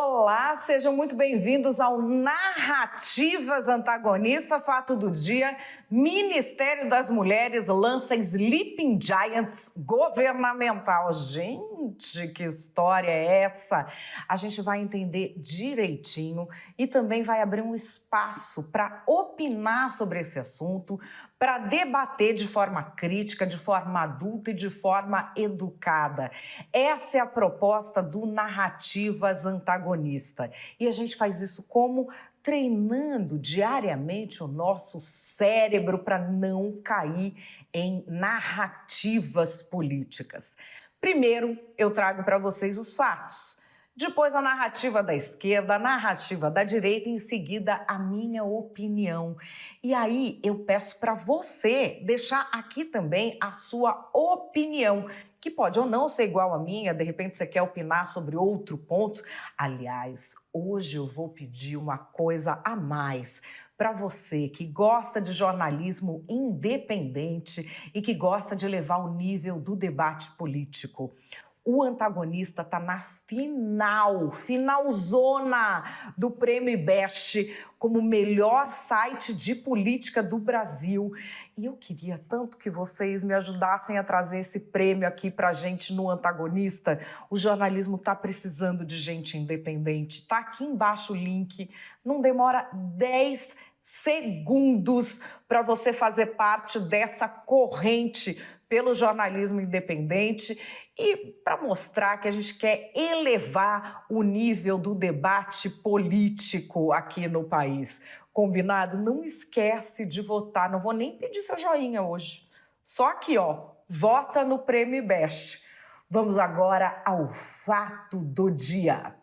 Olá, sejam muito bem-vindos ao Narrativas Antagonista, fato do dia. Ministério das Mulheres lança Sleeping Giants governamental. Gente, que história é essa? A gente vai entender direitinho e também vai abrir um espaço para opinar sobre esse assunto, para debater de forma crítica, de forma adulta e de forma educada. Essa é a proposta do Narrativas Antagonista. E a gente faz isso como? Treinando diariamente o nosso cérebro para não cair em narrativas políticas. Primeiro, eu trago para vocês os fatos. Depois a narrativa da esquerda, a narrativa da direita e em seguida a minha opinião. E aí eu peço para você deixar aqui também a sua opinião, que pode ou não ser igual à minha, de repente você quer opinar sobre outro ponto. Aliás, hoje eu vou pedir uma coisa a mais para você que gosta de jornalismo independente e que gosta de levar o nível do debate político. O Antagonista está na finalzona do Prêmio IBEST como o melhor site de política do Brasil. E eu queria tanto que vocês me ajudassem a trazer esse prêmio aqui para a gente no Antagonista. O jornalismo está precisando de gente independente. Está aqui embaixo o link. Não demora 10 segundos para você fazer parte dessa corrente pelo jornalismo independente e para mostrar que a gente quer elevar o nível do debate político aqui no país. Combinado? Não esquece de votar. Não vou nem pedir seu joinha hoje. Só aqui, ó, vota no Prêmio IBEST. Vamos agora ao fato do dia.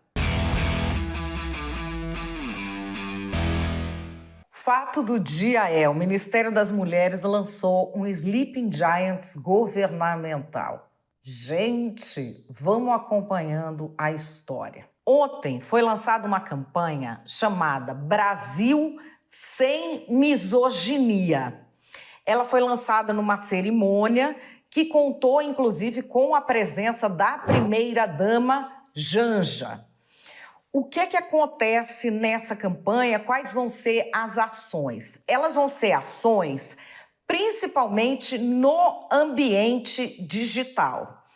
Fato do dia é: o Ministério das Mulheres lançou um Sleeping Giants governamental. Gente, vamos acompanhando a história. Ontem foi lançada uma campanha chamada Brasil Sem Misoginia. Ela foi lançada numa cerimônia que contou, inclusive, com a presença da primeira-dama Janja. O que acontece nessa campanha? Quais vão ser as ações? Elas vão ser ações principalmente no ambiente digital.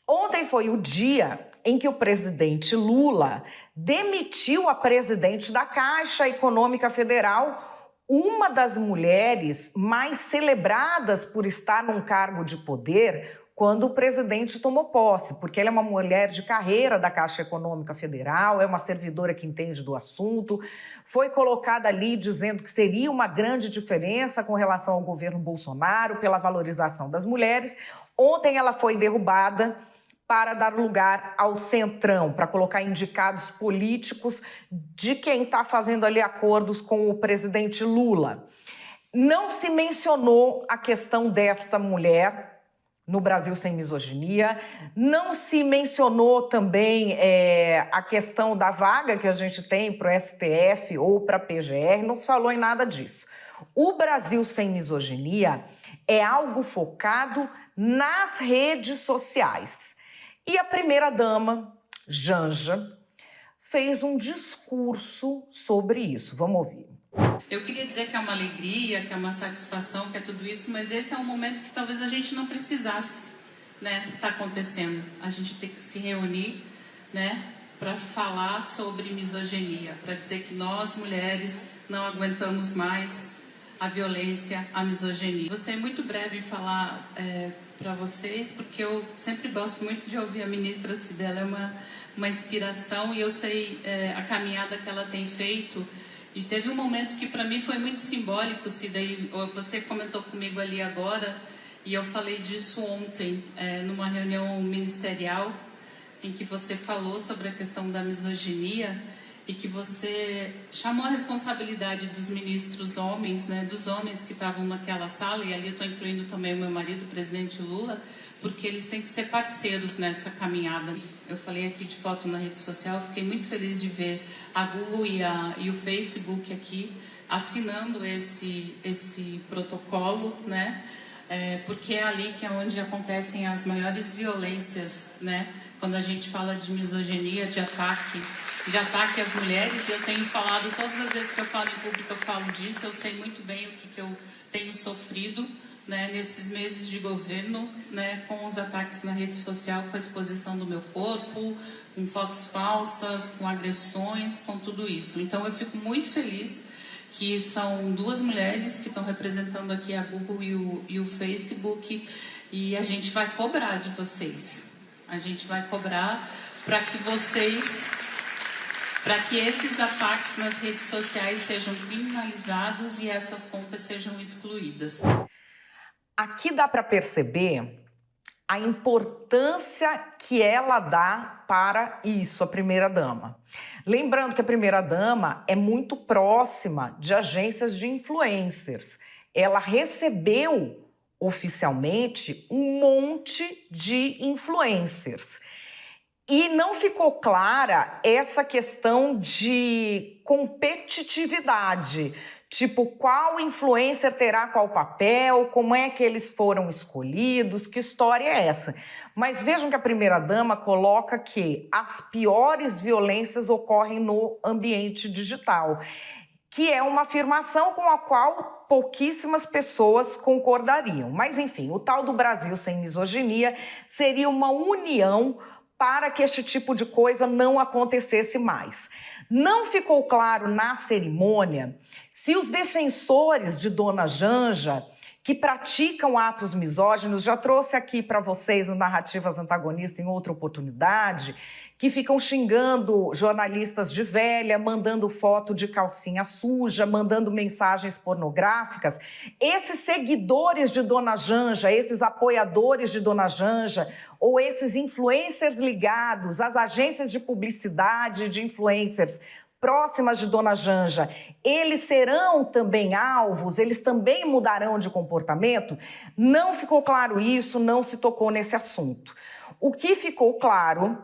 Ontem foi o dia em que o presidente Lula demitiu a presidente da Caixa Econômica Federal, uma das mulheres mais celebradas por estar num cargo de poder quando o presidente tomou posse, porque ela é uma mulher de carreira da Caixa Econômica Federal, é uma servidora que entende do assunto, foi colocada ali dizendo que seria uma grande diferença com relação ao governo Bolsonaro pela valorização das mulheres. Ontem ela foi derrubada para dar lugar ao Centrão, para colocar indicados políticos de quem está fazendo ali acordos com o presidente Lula. Não se mencionou a questão desta mulher no Brasil Sem Misoginia, não se mencionou também a questão da vaga que a gente tem para o STF ou para a PGR, não se falou em nada disso. O Brasil Sem Misoginia é algo focado nas redes sociais. E a primeira-dama, Janja, fez um discurso sobre isso. Vamos ouvir. Eu queria dizer que é uma alegria, que é uma satisfação, que é tudo isso, mas esse é um momento que talvez a gente não precisasse, tá acontecendo. A gente tem que se reunir, para falar sobre misoginia, para dizer que nós, mulheres, não aguentamos mais a violência, a misoginia. Vou ser muito breve em falar para vocês, porque eu sempre gosto muito de ouvir a ministra Cida, ela é uma inspiração e eu sei a caminhada que ela tem feito. E teve um momento que para mim foi muito simbólico, Cida, e você comentou comigo ali agora, e eu falei disso ontem, numa reunião ministerial, em que você falou sobre a questão da misoginia, e que você chamou a responsabilidade dos ministros homens, dos homens que estavam naquela sala, e ali eu estou incluindo também o meu marido, o presidente Lula, porque eles têm que ser parceiros nessa caminhada. Eu falei aqui de foto na rede social, fiquei muito feliz de ver a Google e o Facebook aqui assinando esse protocolo, porque é ali que é onde acontecem as maiores violências, quando a gente fala de misoginia, de ataque às mulheres. Eu tenho falado, todas as vezes que eu falo em público, eu falo disso. Eu sei muito bem o que eu tenho sofrido, né, nesses meses de governo, né, com os ataques na rede social, com a exposição do meu corpo, com fotos falsas, com agressões, com tudo isso. Então, eu fico muito feliz que são 2 mulheres que estão representando aqui a Google e o Facebook, e a gente vai cobrar de vocês. A gente vai cobrar para que esses ataques nas redes sociais sejam criminalizados e essas contas sejam excluídas. Aqui dá para perceber a importância que ela dá para isso, a primeira-dama. Lembrando que a primeira-dama é muito próxima de agências de influencers. Ela recebeu oficialmente um monte de influencers. E não ficou clara essa questão de competitividade. Tipo, qual influencer terá qual papel, como é que eles foram escolhidos, que história é essa? Mas vejam que a primeira-dama coloca que as piores violências ocorrem no ambiente digital, que é uma afirmação com a qual pouquíssimas pessoas concordariam. Mas, enfim, o tal do Brasil Sem Misoginia seria uma união para que este tipo de coisa não acontecesse mais. Não ficou claro na cerimônia se os defensores de Dona Janja, que praticam atos misóginos, já trouxe aqui para vocês no Narrativas Antagonistas em outra oportunidade, que ficam xingando jornalistas de velha, mandando foto de calcinha suja, mandando mensagens pornográficas. Esses seguidores de Dona Janja, esses apoiadores de Dona Janja, ou esses influencers ligados às agências de publicidade de influencers próximas de Dona Janja, eles serão também alvos, eles também mudarão de comportamento? Não ficou claro isso, não se tocou nesse assunto. O que ficou claro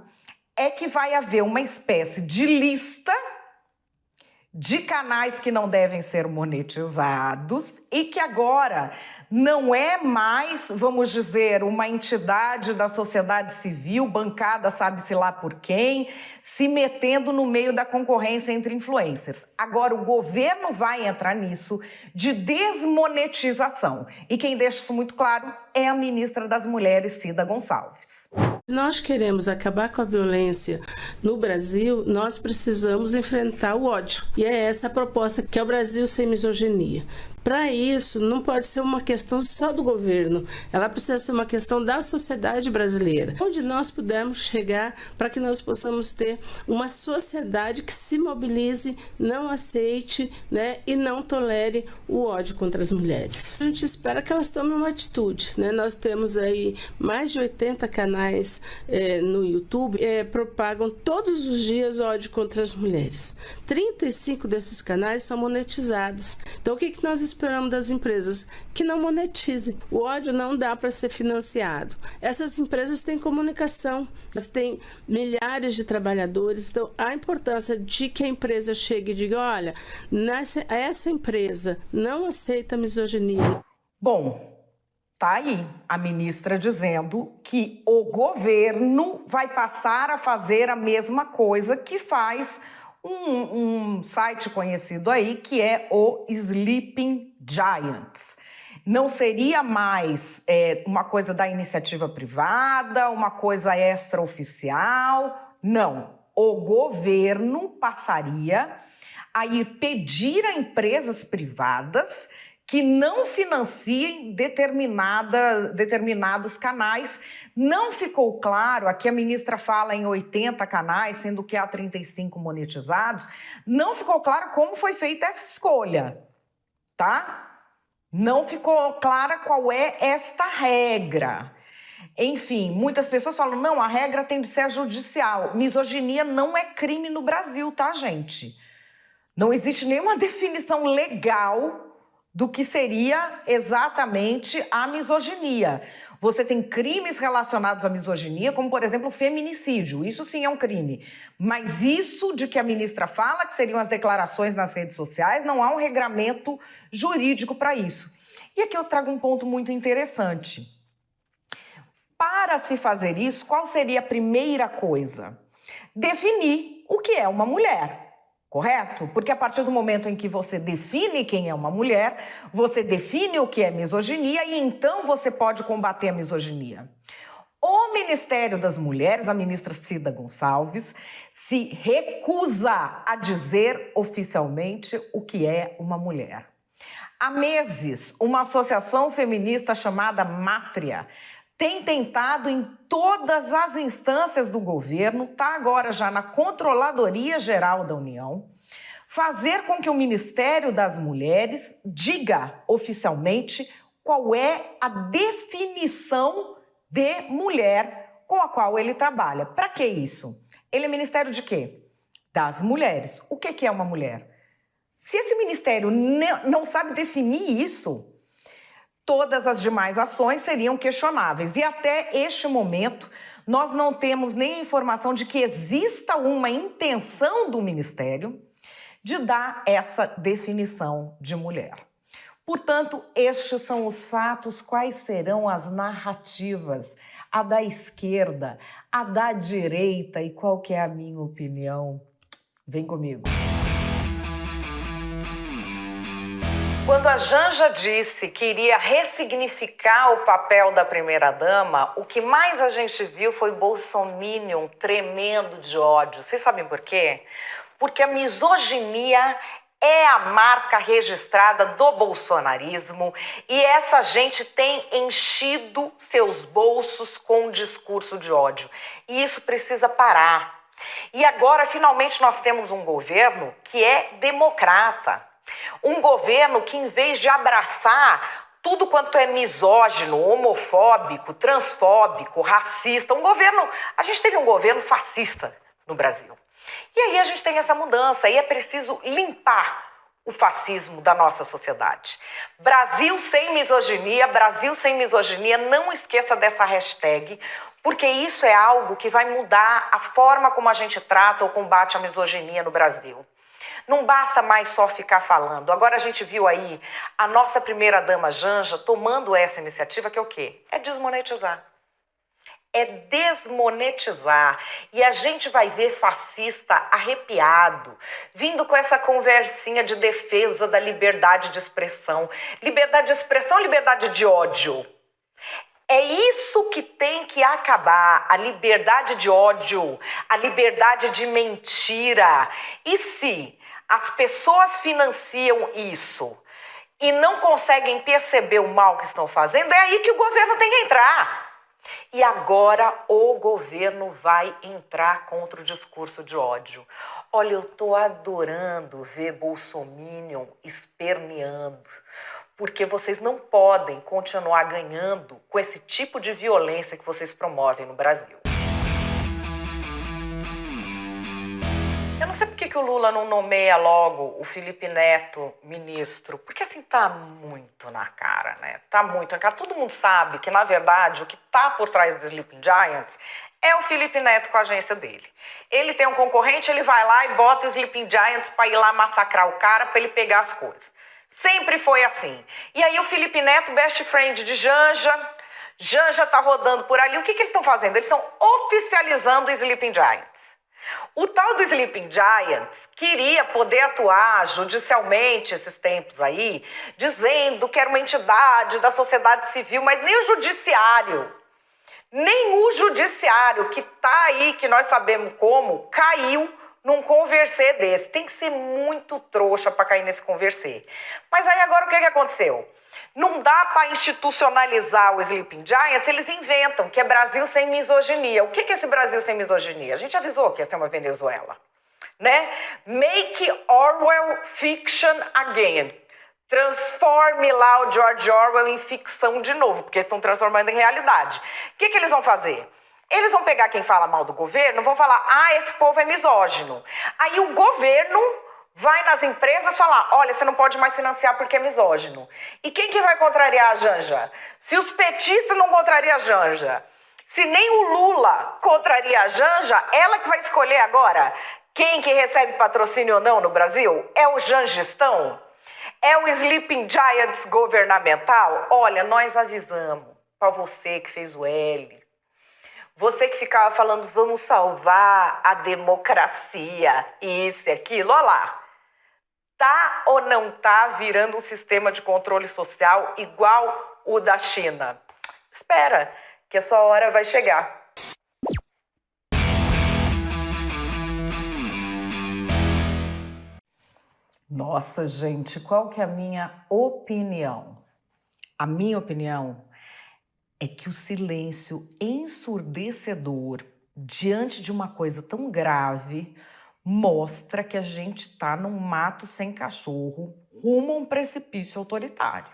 é que vai haver uma espécie de lista de canais que não devem ser monetizados e que agora não é mais, vamos dizer, uma entidade da sociedade civil bancada sabe-se lá por quem, se metendo no meio da concorrência entre influencers. Agora o governo vai entrar nisso de desmonetização. E quem deixa isso muito claro é a ministra das Mulheres, Cida Gonçalves. Se nós queremos acabar com a violência no Brasil, nós precisamos enfrentar o ódio. E é essa a proposta, que é o Brasil Sem Misoginia. Para isso, não pode ser uma questão só do governo, ela precisa ser uma questão da sociedade brasileira, onde nós pudermos chegar para que nós possamos ter uma sociedade que se mobilize, não aceite, né, e não tolere o ódio contra as mulheres. A gente espera que elas tomem uma atitude, né? Nós temos aí mais de 80 canais no YouTube propagam todos os dias ódio contra as mulheres. 35 desses canais são monetizados. Então, o que nós esperamos das empresas? Que não monetizem. O ódio não dá para ser financiado. Essas empresas têm comunicação, elas têm milhares de trabalhadores. Então, a importância de que a empresa chegue e diga: olha, essa empresa não aceita misoginia. Bom, tá aí a ministra dizendo que o governo vai passar a fazer a mesma coisa que faz um site conhecido aí, que é o Sleeping Giants. Não seria mais uma coisa da iniciativa privada, uma coisa extraoficial. Não. O governo passaria a ir pedir a empresas privadas que não financiem determinados canais. Não ficou claro, aqui a ministra fala em 80 canais, sendo que há 35 monetizados, não ficou claro como foi feita essa escolha, tá? Não ficou clara qual é esta regra. Enfim, muitas pessoas falam, não, a regra tem de ser judicial. Misoginia não é crime no Brasil, tá, gente? Não existe nenhuma definição legal do que seria exatamente a misoginia. Você tem crimes relacionados à misoginia, como, por exemplo, o feminicídio. Isso sim é um crime. Mas isso de que a ministra fala, que seriam as declarações nas redes sociais, não há um regramento jurídico para isso. E aqui eu trago um ponto muito interessante. Para se fazer isso, qual seria a primeira coisa? Definir o que é uma mulher, correto? Porque a partir do momento em que você define quem é uma mulher, você define o que é misoginia e então você pode combater a misoginia. O Ministério das Mulheres, a ministra Cida Gonçalves, se recusa a dizer oficialmente o que é uma mulher. Há meses, uma associação feminista chamada Mátria tem tentado em todas as instâncias do governo, está agora já na Controladoria Geral da União, fazer com que o Ministério das Mulheres diga oficialmente qual é a definição de mulher com a qual ele trabalha. Para que isso? Ele é ministério de quê? Das mulheres. O que é uma mulher? Se esse ministério não sabe definir isso, todas as demais ações seriam questionáveis. E até este momento, nós não temos nem informação de que exista uma intenção do Ministério de dar essa definição de mulher. Portanto, estes são os fatos. Quais serão as narrativas? A da esquerda, a da direita e qual que é a minha opinião? Vem comigo. Quando a Janja disse que iria ressignificar o papel da primeira-dama, o que mais a gente viu foi bolsominion tremendo de ódio. Vocês sabem por quê? Porque a misoginia é a marca registrada do bolsonarismo e essa gente tem enchido seus bolsos com um discurso de ódio. E isso precisa parar. E agora, finalmente, nós temos um governo que é democrata. Um governo que, em vez de abraçar tudo quanto é misógino, homofóbico, transfóbico, racista, a gente teve um governo fascista no Brasil. E aí a gente tem essa mudança e é preciso limpar o fascismo da nossa sociedade. Brasil sem misoginia, não esqueça dessa hashtag, porque isso é algo que vai mudar a forma como a gente trata ou combate a misoginia no Brasil. Não basta mais só ficar falando. Agora a gente viu aí a nossa primeira-dama Janja tomando essa iniciativa, que é o quê? É desmonetizar. É desmonetizar. E a gente vai ver fascista arrepiado, vindo com essa conversinha de defesa da liberdade de expressão. Liberdade de expressão, liberdade de ódio. É isso que tem que acabar, a liberdade de ódio, a liberdade de mentira. E se as pessoas financiam isso e não conseguem perceber o mal que estão fazendo, é aí que o governo tem que entrar. E agora o governo vai entrar contra o discurso de ódio. Olha, eu tô adorando ver bolsominion esperneando, porque vocês não podem continuar ganhando com esse tipo de violência que vocês promovem no Brasil. Eu não sei por que o Lula não nomeia logo o Felipe Neto ministro, porque assim tá muito na cara, né? Tá muito na cara. Todo mundo sabe que, na verdade, o que tá por trás do Sleeping Giants é o Felipe Neto com a agência dele. Ele tem um concorrente, ele vai lá e bota o Sleeping Giants pra ir lá massacrar o cara pra ele pegar as coisas. Sempre foi assim. E aí o Felipe Neto, best friend de Janja tá rodando por ali. O que eles estão fazendo? Eles estão oficializando o Sleeping Giants. O tal do Sleeping Giants queria poder atuar judicialmente esses tempos aí, dizendo que era uma entidade da sociedade civil, mas nem o judiciário que tá aí, que nós sabemos como, caiu num conversê desse. Tem que ser muito trouxa para cair nesse conversê. Mas aí agora o que aconteceu? Não dá para institucionalizar o Sleeping Giants, eles inventam que é Brasil sem misoginia. O que é esse Brasil sem misoginia? A gente avisou que ia ser uma Venezuela, né? Make Orwell fiction again. Transforme lá o George Orwell em ficção de novo, porque eles estão transformando em realidade. O que eles vão fazer? Eles vão pegar quem fala mal do governo, vão falar, esse povo é misógino. Aí o governo vai nas empresas falar, olha, você não pode mais financiar porque é misógino. E quem que vai contrariar a Janja? Se os petistas não contrariam a Janja, se nem o Lula contraria a Janja, ela que vai escolher agora quem que recebe patrocínio ou não no Brasil? É o Jangistão? É o Sleeping Giants governamental? Olha, nós avisamos para você que fez o L, Você que ficava falando, vamos salvar a democracia, isso e aquilo, olha lá. Tá ou não tá virando um sistema de controle social igual o da China? Espera, que a sua hora vai chegar. Nossa, gente, qual que é a minha opinião? A minha opinião é que o silêncio ensurdecedor diante de uma coisa tão grave mostra que a gente está num mato sem cachorro, rumo a um precipício autoritário.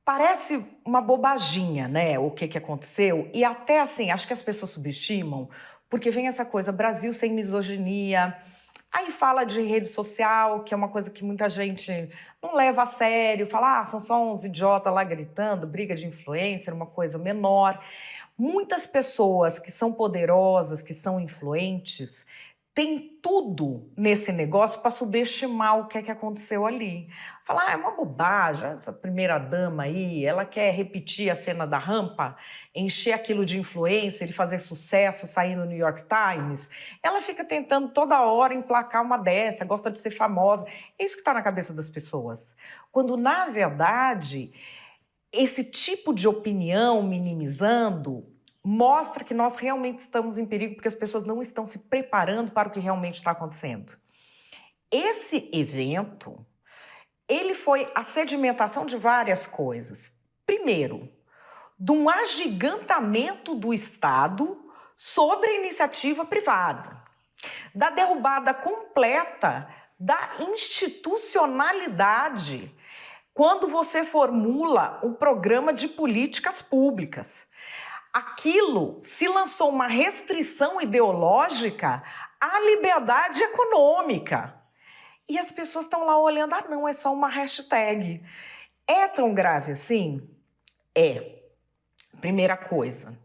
Parece uma bobaginha, né, o que aconteceu, e até assim, acho que as pessoas subestimam, porque vem essa coisa, Brasil sem misoginia, aí fala de rede social, que é uma coisa que muita gente não leva a sério, fala, são só uns idiotas lá gritando, briga de influencer, uma coisa menor. Muitas pessoas que são poderosas, que são influentes, têm tudo nesse negócio para subestimar o que é que aconteceu ali. Falar, é uma bobagem, essa primeira dama aí, ela quer repetir a cena da rampa, encher aquilo de influencer e fazer sucesso, sair no New York Times. Ela fica tentando toda hora emplacar uma dessa, gosta de ser famosa. É isso que está na cabeça das pessoas. Quando, na verdade, esse tipo de opinião minimizando mostra que nós realmente estamos em perigo porque as pessoas não estão se preparando para o que realmente está acontecendo. Esse evento, ele foi a sedimentação de várias coisas. Primeiro, de um agigantamento do Estado sobre a iniciativa privada, da derrubada completa da institucionalidade quando você formula um programa de políticas públicas. Aquilo se lançou uma restrição ideológica à liberdade econômica. E as pessoas estão lá olhando, não, é só uma hashtag. É tão grave assim? É. Primeira coisa,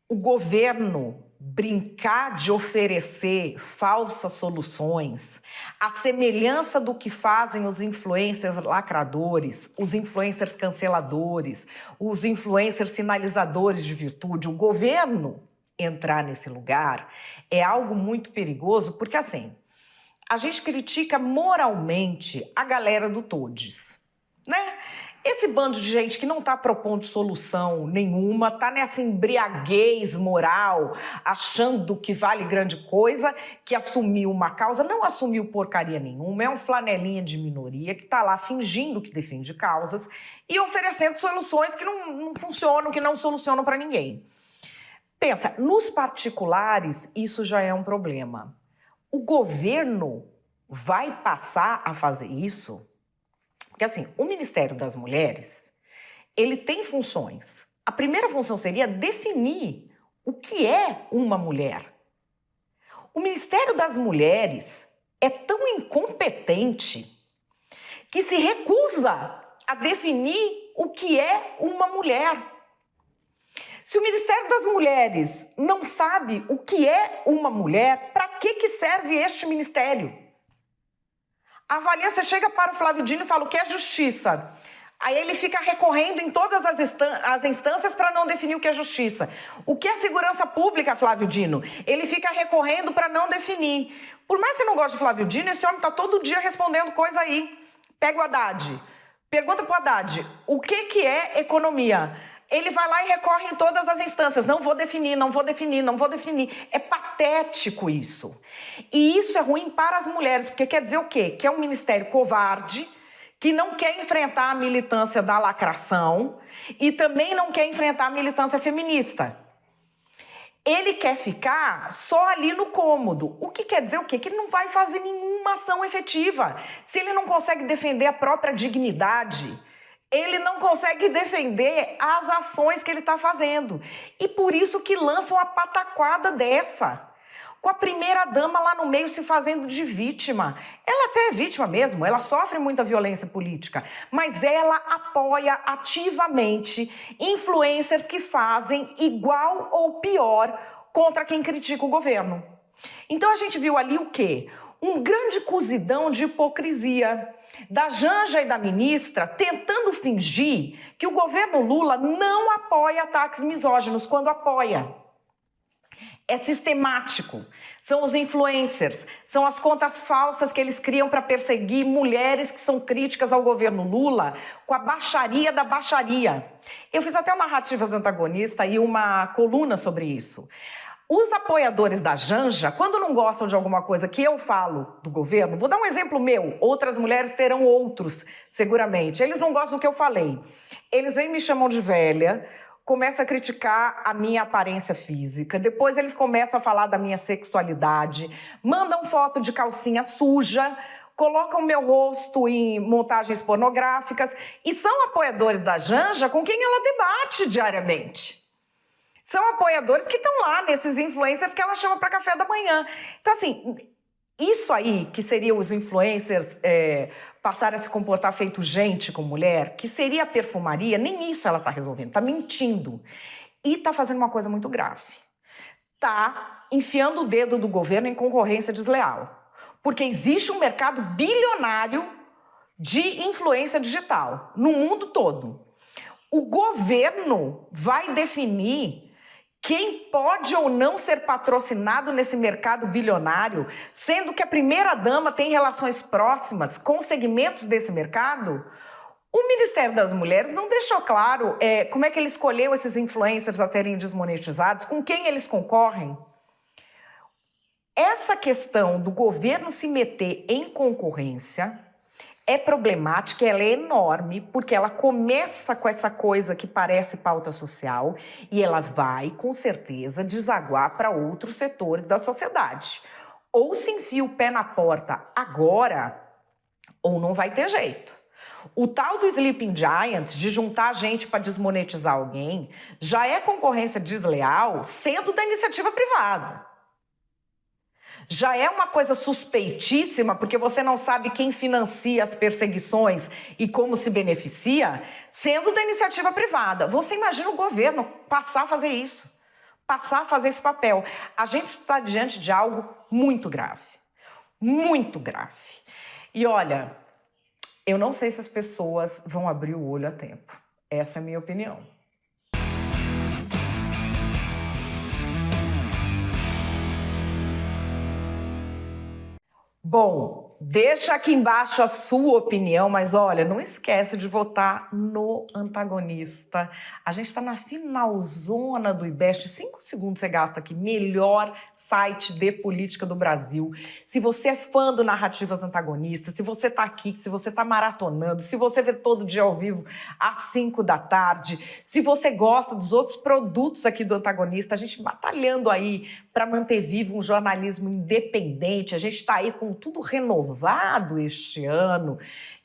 o governo brincar de oferecer falsas soluções, a semelhança do que fazem os influencers lacradores, os influencers canceladores, os influencers sinalizadores de virtude, o governo entrar nesse lugar é algo muito perigoso, porque assim, a gente critica moralmente a galera do Todes, né? Esse bando de gente que não está propondo solução nenhuma, está nessa embriaguez moral, achando que vale grande coisa, que assumiu uma causa, não assumiu porcaria nenhuma, é um flanelinha de minoria que está lá fingindo que defende causas e oferecendo soluções que não funcionam, que não solucionam para ninguém. Pensa, nos particulares isso já é um problema. O governo vai passar a fazer isso? Porque assim, o Ministério das Mulheres, ele tem funções. A primeira função seria definir o que é uma mulher. O Ministério das Mulheres é tão incompetente que se recusa a definir o que é uma mulher. Se o Ministério das Mulheres não sabe o que é uma mulher, para que serve este ministério? Avalia, você chega para o Flávio Dino e fala o que é justiça. Aí ele fica recorrendo em todas as instâncias para não definir o que é justiça. O que é segurança pública, Flávio Dino? Ele fica recorrendo para não definir. Por mais que você não goste de Flávio Dino, esse homem está todo dia respondendo coisa aí. Pega o Haddad. Pergunta para o Haddad, o que é economia? Ele vai lá e recorre em todas as instâncias. Não vou definir, não vou definir, não vou definir. É patético isso. E isso é ruim para as mulheres, porque quer dizer o quê? Que é um ministério covarde, que não quer enfrentar a militância da lacração e também não quer enfrentar a militância feminista. Ele quer ficar só ali no cômodo. O que quer dizer o quê? Que ele não vai fazer nenhuma ação efetiva. Se ele não consegue defender a própria dignidade, ele não consegue defender as ações que ele está fazendo. E por isso que lançam uma pataquada dessa. Com a primeira-dama lá no meio se fazendo de vítima. Ela até é vítima mesmo, ela sofre muita violência política. Mas ela apoia ativamente influencers que fazem igual ou pior contra quem critica o governo. Então a gente viu ali o quê? um grande cozidão de hipocrisia da Janja e da ministra tentando fingir que o governo Lula não apoia ataques misóginos quando apoia. É sistemático. São os influencers, são as contas falsas que eles criam para perseguir mulheres que são críticas ao governo Lula com a baixaria da baixaria. Eu fiz até uma Narrativas Antagonista e uma coluna sobre isso. Os apoiadores da Janja, quando não gostam de alguma coisa que eu falo do governo, vou dar um exemplo meu, outras mulheres terão outros, seguramente. Eles não gostam do que eu falei. Eles vêm e me chamam de velha, começam a criticar a minha aparência física, depois eles começam a falar da minha sexualidade, mandam foto de calcinha suja, colocam meu rosto em montagens pornográficas e são apoiadores da Janja com quem ela debate diariamente. São apoiadores que estão lá nesses influencers que ela chama para café da manhã. Então, assim, isso aí que seriam os influencers passarem a se comportar feito gente com mulher, que seria a perfumaria, nem isso ela está resolvendo, está mentindo. E está fazendo uma coisa muito grave. Está enfiando o dedo do governo em concorrência desleal. Porque existe um mercado bilionário de influência digital no mundo todo. O governo vai definir quem pode ou não ser patrocinado nesse mercado bilionário, sendo que a primeira-dama tem relações próximas com segmentos desse mercado? O Ministério das Mulheres não deixou claro como é que ele escolheu esses influencers a serem desmonetizados, com quem eles concorrem. Essa questão do governo se meter em concorrência é problemática, ela é enorme, porque ela começa com essa coisa que parece pauta social e ela vai, com certeza, desaguar para outros setores da sociedade. Ou se enfia o pé na porta agora, ou não vai ter jeito. O tal do Sleeping Giants, de juntar gente para desmonetizar alguém, já é concorrência desleal sendo da iniciativa privada. Já é uma coisa suspeitíssima, porque você não sabe quem financia as perseguições e como se beneficia, sendo da iniciativa privada. Você imagina o governo passar a fazer isso, passar a fazer esse papel. A gente está diante de algo muito grave, muito grave. E olha, eu não sei se as pessoas vão abrir o olho a tempo. Essa é a minha opinião. Bom, deixa aqui embaixo a sua opinião, mas olha, não esquece de votar no antagonista. A gente está na finalzona do IBEST, 5 segundos você gasta aqui, melhor site de política do Brasil. Se você é fã do Narrativas Antagonistas, se você está aqui, se você está maratonando, se você vê todo dia ao vivo às 5 da tarde, se você gosta dos outros produtos aqui do Antagonista, a gente batalhando aí para manter vivo um jornalismo independente, a gente está aí com tudo renovado este ano.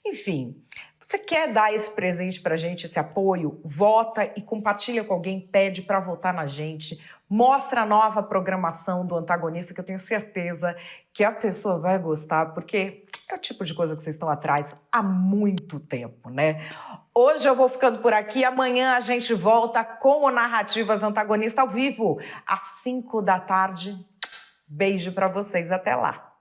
Enfim, você quer dar esse presente para a gente, esse apoio? Vota e compartilha com alguém, pede para votar na gente. Mostra a nova programação do Antagonista, que eu tenho certeza que a pessoa vai gostar, porque é o tipo de coisa que vocês estão atrás há muito tempo, né? Hoje eu vou ficando por aqui, amanhã a gente volta com o Narrativas Antagonista ao vivo, às 5 da tarde. Beijo para vocês, até lá!